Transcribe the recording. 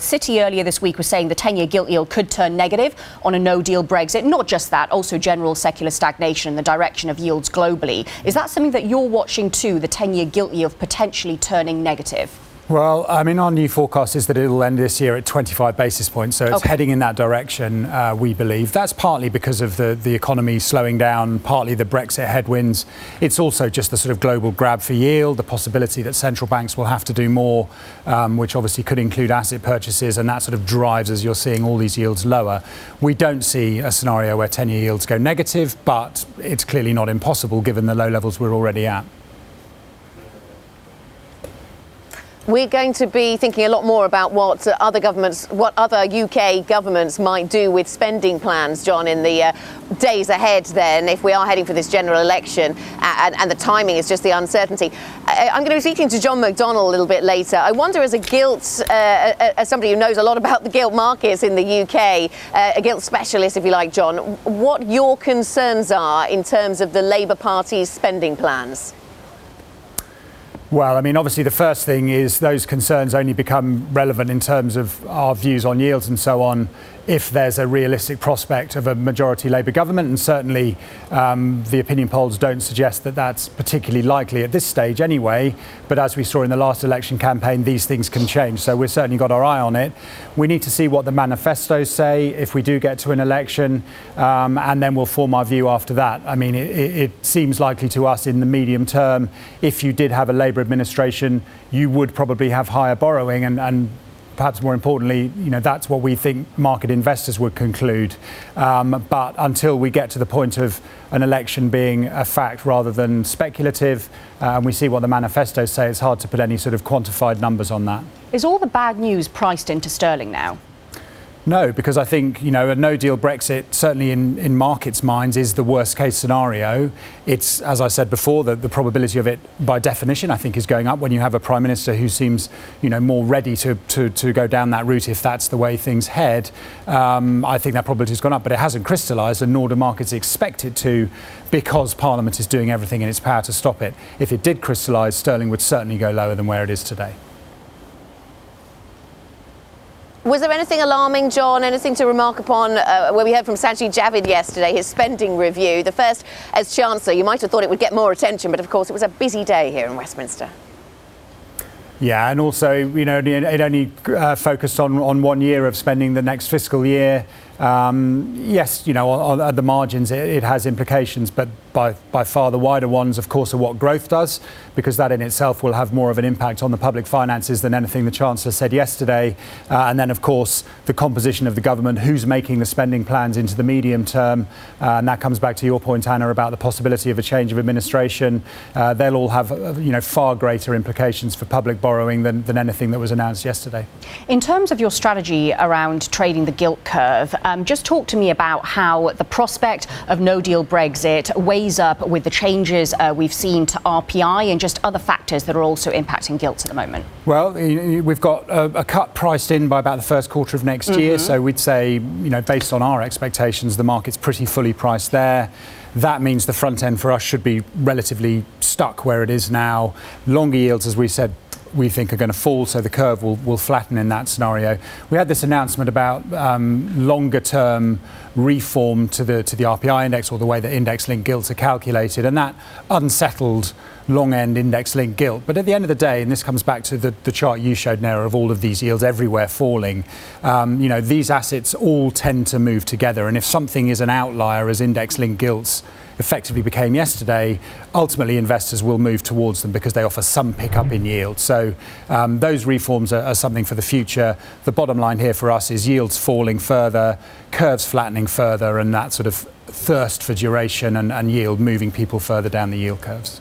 Citi earlier this week was saying the 10-year gilt yield could turn negative on a no-deal Brexit. Not just that, also general secular stagnation in the direction of yields globally. Is that something that you're watching too, the 10-year gilt yield potentially turning negative? Well, I mean, our new forecast is that it'll end this year at 25 basis points, so it's heading in that direction, we believe. That's partly because of the economy slowing down, partly the Brexit headwinds. It's also just the sort of global grab for yield, the possibility that central banks will have to do more, which obviously could include asset purchases, and that sort of drives, as you're seeing, all these yields lower. We don't see a scenario where 10-year yields go negative, but it's clearly not impossible given the low levels we're already at. We're going to be thinking a lot more about what other UK governments might do with spending plans, John, in the days ahead then, if we are heading for this general election, and the timing is just the uncertainty. I'm going to be speaking to John McDonnell a little bit later. I wonder, as a gilt, as somebody who knows a lot about the gilt markets in the UK, a gilt specialist, if you like, John, what your concerns are in terms of the Labour Party's spending plans? Well, I mean, obviously the first thing is those concerns only become relevant in terms of our views on yields and so on if there's a realistic prospect of a majority Labour government, and certainly the opinion polls don't suggest that that's particularly likely at this stage anyway. But as we saw in the last election campaign, these things can change, so we've certainly got our eye on it. We need to see what the manifestos say if we do get to an election, and then we'll form our view after that. I mean, it seems likely to us in the medium term, if you did have a Labour administration, you would probably have higher borrowing, and perhaps more importantly, you know, that's what we think market investors would conclude. But until we get to the point of an election being a fact rather than speculative, and we see what the manifestos say, it's hard to put any sort of quantified numbers on that. Is all the bad news priced into sterling now? No, because I think, you know, a no-deal Brexit, certainly in markets' minds, is the worst-case scenario. It's, as I said before, the probability of it, by definition, I think, is going up when you have a Prime Minister who seems, you know, more ready to go down that route if that's the way things head. I think that probability has gone up, but it hasn't crystallised, and nor do markets expect it to, because Parliament is doing everything in its power to stop it. If it did crystallise, sterling would certainly go lower than where it is today. Was there anything alarming, John, anything to remark upon where we heard from Sajid Javid yesterday, his spending review? The first as Chancellor, you might have thought it would get more attention, but of course it was a busy day here in Westminster. Yeah, and also, you know, it only focused on 1 year of spending the next fiscal year. Yes, you know, at the margins it has implications, but by far the wider ones, of course, are what growth does, because that in itself will have more of an impact on the public finances than anything the Chancellor said yesterday. And then, of course, the composition of the government, who's making the spending plans into the medium term. And that comes back to your point, Anna, about the possibility of a change of administration. They'll all have, you know, far greater implications for public borrowing than anything that was announced yesterday. In terms of your strategy around trading the gilt curve, just talk to me about how the prospect of no-deal Brexit weighs up with the changes we've seen to RPI and just other factors that are also impacting gilts at the moment. Well, we've got a cut priced in by about the first quarter of next year, so we'd say, you know, based on our expectations, the market's pretty fully priced there. That means the front end for us should be relatively stuck where it is now. Longer yields, as we said, we think are going to fall, so the curve will flatten in that scenario. We had this announcement about longer term reform to the RPI index, or the way that index-linked gilts are calculated, and that unsettled long-end index-linked gilt. But at the end of the day, and this comes back to the chart you showed, Nera, of all of these yields everywhere falling, you know, these assets all tend to move together, and if something is an outlier, as index-linked gilts effectively became yesterday, ultimately investors will move towards them because they offer some pickup in yield. So those reforms are something for the future. The bottom line here for us is yields falling further, curves flattening further, and that sort of thirst for duration and yield moving people further down the yield curves.